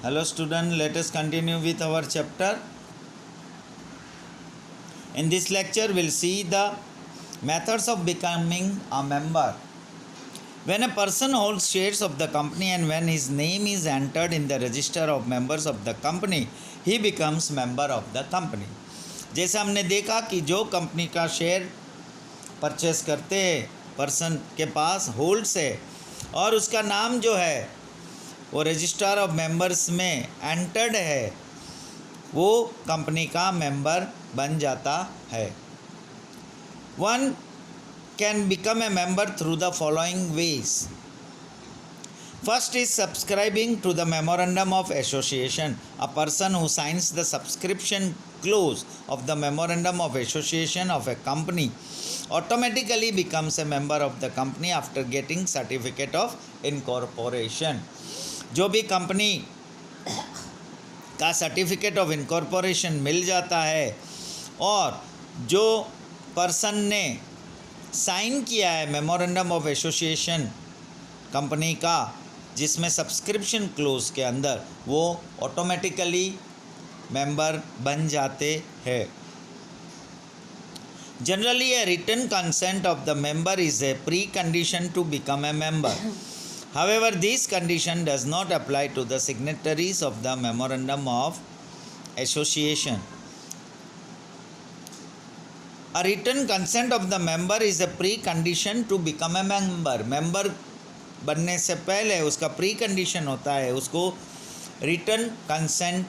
Hello student, let us continue with our chapter. In this lecture we'll see the methods of becoming a member. When a person holds shares of the company and when his name is entered in the register of members of the company, he becomes member of the company. जैसे हमने देखा कि जो company का share purchase करते हैं person के पास holds है और उसका नाम जो है वो रजिस्टर ऑफ मेंबर्स में एंटर्ड है, वो कंपनी का मेंबर बन जाता है. One can become a member through the following veg. First is subscribing to the memorandum of association. A person who signs the subscription clause of the memorandum of association of a company automatically becomes a member of the company after getting certificate of incorporation. जो भी company का certificate of incorporation मिल जाता है और जो person ने sign किया है मेमोरेंडम ऑफ एसोसिएशन कंपनी का जिसमें सब्सक्रिप्शन क्लोज के अंदर, वो ऑटोमेटिकली मेंबर बन जाते हैं. Generally a written consent of the member is a precondition to become a member. However, this condition does not apply to the signatories of the memorandum of association. A written consent of the member is a precondition to become a member. Member बनने से पहले उसका pre condition होता है, उसको written consent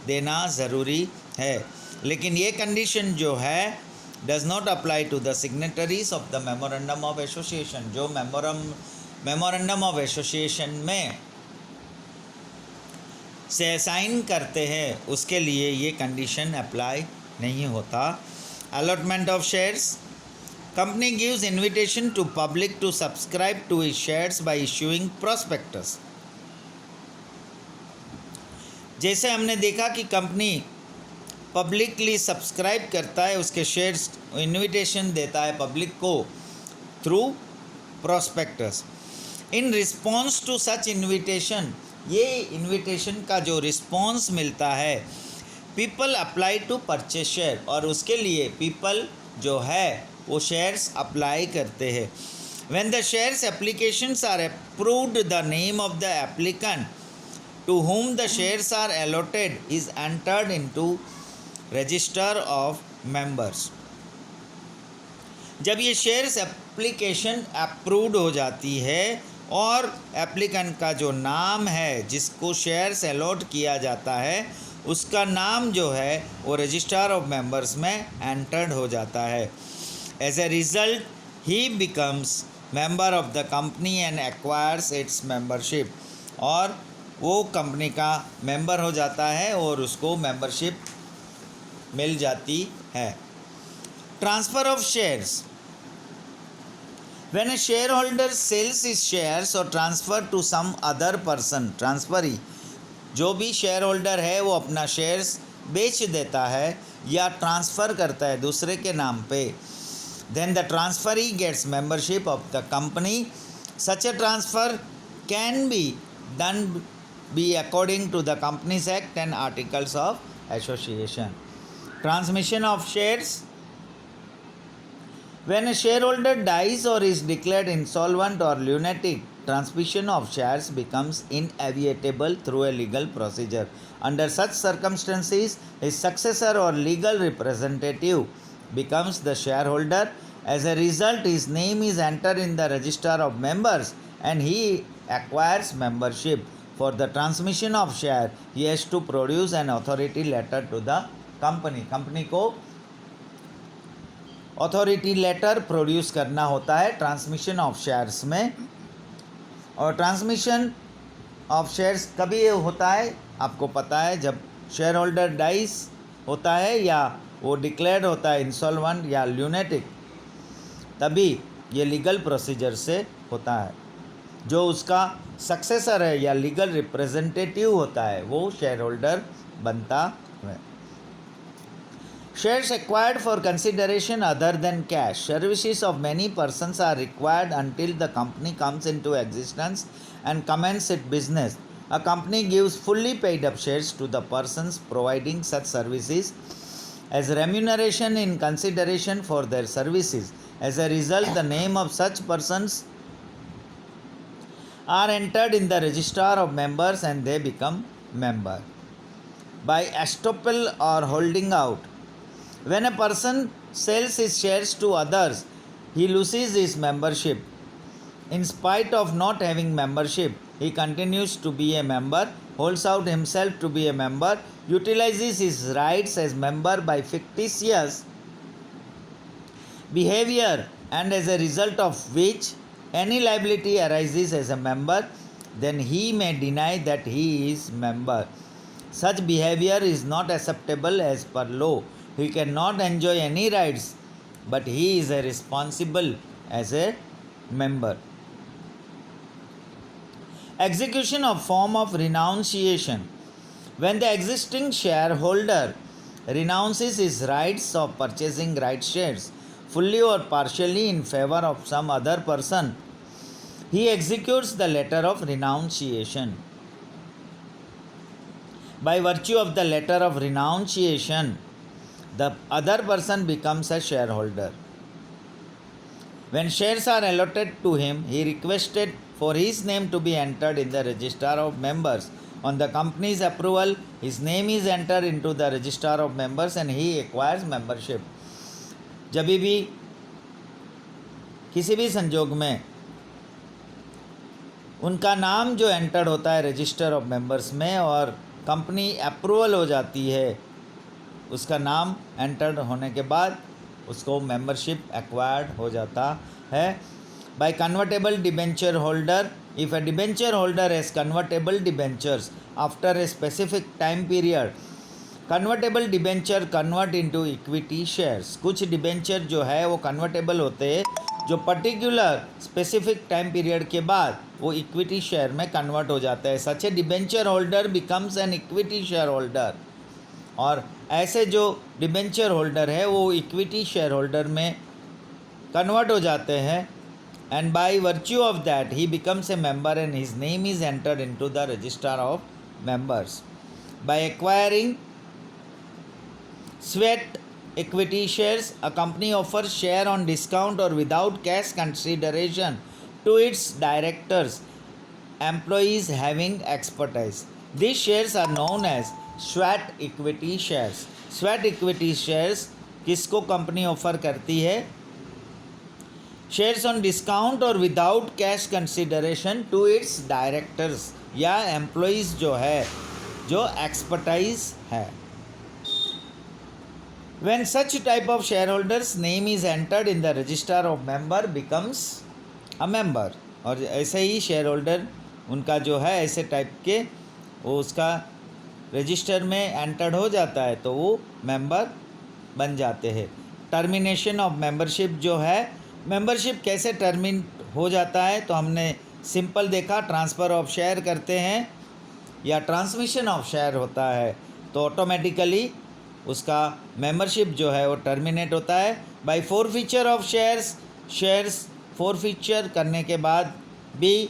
देना ज़रूरी है. लेकिन ये कंडीशन जो है does not apply to the signatories of the memorandum of association. जो मेमोरेंडम ऑफ एसोसिएशन में से साइन करते हैं उसके लिए ये कंडीशन अप्लाई नहीं होता. Allotment of shares. Company gives invitation to public to subscribe to his shares by issuing prospectus. जैसे हमने देखा कि कंपनी पब्लिकली सब्सक्राइब करता है, उसके शेयर्स इन्विटेशन देता है पब्लिक को through prospectus. In response to such invitation, ये इन्विटेशन का जो रिस्पॉन्स मिलता है, people apply to purchase share, और उसके लिए पीपल जो है वो शेयर्स अप्लाई करते हैं. When the shares applications are approved, the name of the applicant to whom the shares are allotted is entered into register of members. जब ये शेयर्स एप्लीकेशन अप्रूव्ड हो जाती है और एप्लीकेंट का जो नाम है जिसको शेयर्स अलॉट किया जाता है उसका नाम जो है वो रजिस्टर ऑफ मेंबर्स में एंटर्ड हो जाता है. As a result he becomes member of the company and acquires its membership. और वो कंपनी का मेंबर हो जाता है और उसको मेंबरशिप मिल जाती है. Transfer of shares. When a shareholder sells his shares or transfer to some other person, transferee, जो भी शेयर होल्डर है वो अपना शेयर्स बेच देता है या ट्रांसफ़र करता है दूसरे के नाम पे, then the transferee gets membership of the company. Such a transfer can be done according to the Companies Act and Articles of Association. Transmission of shares. When a shareholder dies or is declared insolvent or lunatic, transmission of shares becomes inevitable through a legal procedure. Under such circumstances, his successor or legal representative becomes the shareholder. As a result, his name is entered in the register of members and he acquires membership. For the transmission of share, he has to produce an authority letter to the company. Company को authority letter produce करना होता है transmission of shares में. और transmission of shares कभी होता है आपको पता है, जब शेयर होल्डर डाइस होता है या वो डिक्लेयर्ड होता है इंसॉल्वेंट या ल्यूनेटिक, तभी ये लीगल प्रोसीजर से होता है. जो उसका सक्सेसर है या लीगल रिप्रेजेंटेटिव होता है वो शेयर होल्डर बनता है. Shares acquired for consideration other than cash. Services of many persons are required until the company comes into existence and commences its business. A company gives fully paid up shares to the persons providing such services as remuneration in consideration for their services. As a result, the name of such persons are entered in the register of members and they become member. By estoppel or holding out, when a person sells his shares to others, he loses his membership. In spite of not having membership, he continues to be a member, holds out himself to be a member, utilizes his rights as member by fictitious behavior, and as a result of which any liability arises as a member, then he may deny that he is member. Such behavior is not acceptable as per law. He cannot enjoy any rights, but he is responsible as a member. Execution of form of renunciation. When the existing shareholder renounces his rights of purchasing right shares fully or partially in favor of some other person, he executes the letter of renunciation. By virtue of the letter of renunciation, the other person becomes a shareholder. When shares are allotted to him, he requested for his name to be entered in the register of members. On the company's approval, his name is entered into the register of members and he acquires membership. जब भी किसी भी संजोग में उनका नाम जो entered होता है रजिस्टर ऑफ मेंबर्स में और कंपनी अप्रूवल हो जाती है, उसका नाम एंटर्ड होने के बाद उसको मेंबरशिप एक्वायर्ड हो जाता है. By convertible debenture holder, if a debenture holder has convertible debentures after a specific time period, convertible debenture convert into equity shares. कुछ डिबेंचर जो है वो कन्वर्टेबल होते हैं जो पर्टिकुलर स्पेसिफिक टाइम पीरियड के बाद वो इक्विटी शेयर में कन्वर्ट हो जाता है. Such a debenture holder becomes an equity share holder. और ऐसे जो डिबेंचर होल्डर है वो इक्विटी शेयर होल्डर में कन्वर्ट हो जाते हैं. And by virtue of that he becomes a member and his name is entered into the register of members. By acquiring sweat equity shares, a company offers share on discount or without cash consideration to its directors, employees having expertise. These shares are known as sweat equity shares. sweat equity shares किसको company offer करती है? Shares on discount और without cash consideration to its directors या employees जो है, जो expertise है. When such type of shareholders name is entered in the register of member becomes a member. और ऐसे ही शेयर होल्डर उनका जो है ऐसे टाइप के वो उसका रजिस्टर में एंटर्ड हो जाता है तो वो मेंबर बन जाते हैं. टर्मिनेशन ऑफ मेंबरशिप जो है, मेंबरशिप कैसे टर्मिनेट हो जाता है तो हमने सिंपल देखा, ट्रांसफ़र ऑफ शेयर करते हैं या ट्रांसमिशन ऑफ शेयर होता है तो ऑटोमेटिकली उसका मेंबरशिप जो है वो टर्मिनेट होता है. By forfeiture of shares forfeiture करने के बाद भी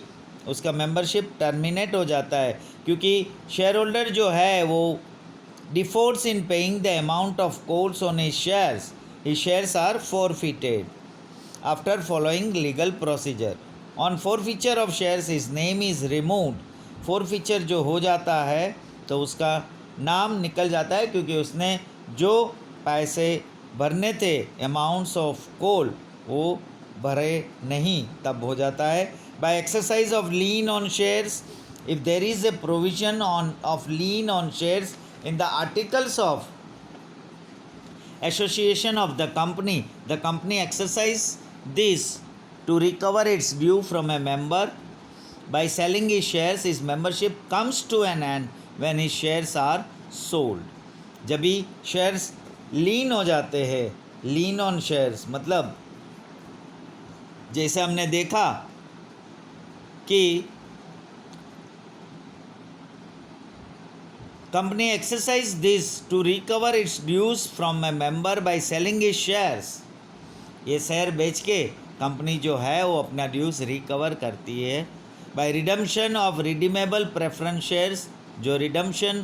उसका मेंबरशिप टर्मिनेट हो जाता है क्योंकि शेयर होल्डर जो है वो defaults in paying the amount of calls on his shares are forfeited after following legal procedure. On forfeiture of shares his name is removed. Forfeiture जो हो जाता है तो उसका नाम निकल जाता है क्योंकि उसने जो पैसे भरने थे अमाउंट्स ऑफ कॉल वो भरे नहीं, तब हो जाता है. By exercise of lien on shares, if there is a provision of lien on shares in the articles of association of the company exercise this to recover its due from a member. By selling his shares his membership comes to an end when his shares are sold. जब भी shares लीन हो जाते हैं, लीन on shares मतलब जैसे हमने देखा कि company exercise this to recover its dues from a member by selling his shares. ये शेयर बेच के कंपनी जो है वो अपना ड्यूज रिकवर करती है. By redemption of redeemable preference shares, जो redemption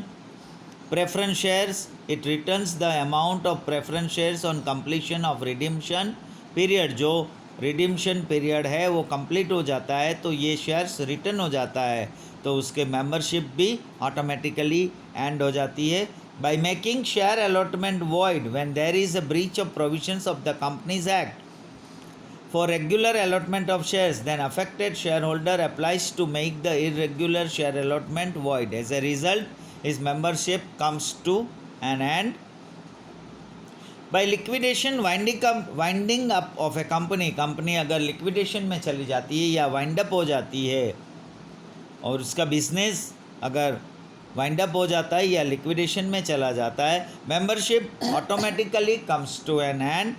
preference shares, it returns the amount of preference shares on completion of redemption period, जो रिडीम्पशन पीरियड है वो कंप्लीट हो जाता है तो ये शेयर्स रिटर्न हो जाता है, तो उसके मेंबरशिप भी ऑटोमेटिकली एंड हो जाती है। By making share allotment void when there is a breach of provisions of the companies act for regular allotment of shares, then affected shareholder applies to make the irregular share allotment void. As a result, his membership comes to an end. By liquidation, winding up of a company, company अगर liquidation में चली जाती है या wind up हो जाती है और उसका बिजनेस अगर वाइंड अप हो जाता है या लिक्विडेशन में चला जाता है, membership automatically comes to an end.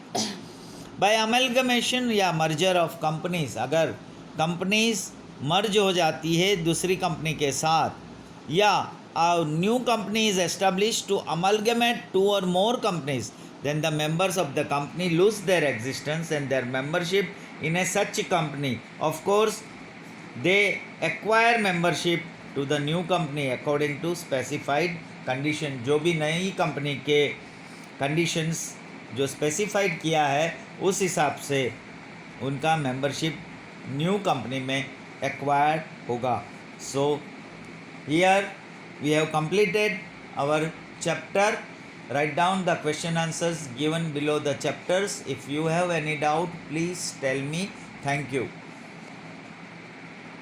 By amalgamation या मर्जर ऑफ कंपनीज, अगर कंपनीज मर्ज हो जाती है दूसरी कंपनी के साथ, या a new company is established to amalgamate two or more companies, then the members of the company lose their existence and their membership in a such company. Of course, they acquire membership to the new company according to specified condition. जो भी नई company के conditions जो specified किया है उस हिसाब से उनका मेंबरशिप न्यू कंपनी में एक्वायर्ड होगा। So here we have completed our chapter. Write down the question answers given below the chapters. If you have any doubt, please tell me. Thank you.